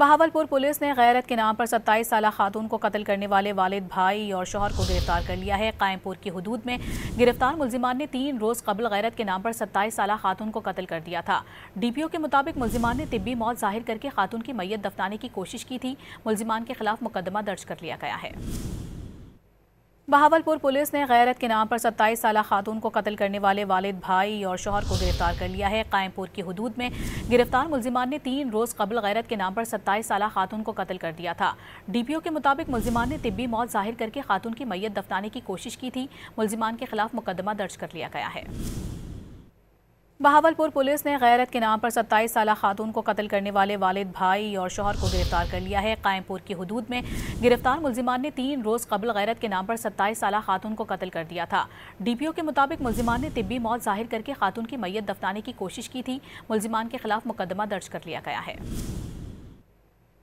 Bahawalpur police ने गैरत के नाम पर 27 साला खातून को कत्ल करने वाले वालिद, भाई और शौहर को गिरफ्तार कर लिया है। कायमपुर की हुदूद में गिरफ्तार मुल्जिमान ने 3 रोज कबल गैरत के नाम पर 27 साला खातून को कत्ल कर दिया था। डीपीओ के मुताबिक मुल्जिमान ने तिब्बी मौत जाहिर करके खातून की मैयत दफनाने की कोशिश की थी। मुल्जिमान के खिलाफ मुकदमा दर्ज कर लिया गया है। बहावलपुर पुलिस ने गैरत के नाम पर 27 साला खातून को कत्ल करने वाले वालिद, भाई और शौहर को गिरफ्तार कर लिया है। कायमपुर की हुदूद में गिरफ्तार मुल्जिमान ने 3 रोज कबल गैरत के नाम पर 27 साला खातून को कत्ल कर दिया था। डीपीओ के मुताबिक मुल्जिमान ने तिब्बी मौत जाहिर करके खातून की मैयत दफनाने की कोशिश की थी। मुल्जिमान के खिलाफ मुकदमा दर्ज कर लिया गया है। बहावलपुर पुलिस ने गैरत के नाम पर 27 साला खातून को कत्ल करने वाले वालिद, भाई और शौहर को गिरफ्तार कर लिया है। कायमपुर की हुदूद में गिरफ्तार मुल्जिमान ने 3 रोज कबल गैरत के नाम पर 27 साला खातून को कत्ल कर दिया था। डीपीओ के मुताबिक मुल्जिमान ने तिब्बी मौत जाहिर करके खातून की मैयत दफनाने की कोशिश की थी। मुल्जिमान के खिलाफ मुकदमा दर्ज कर लिया गया है।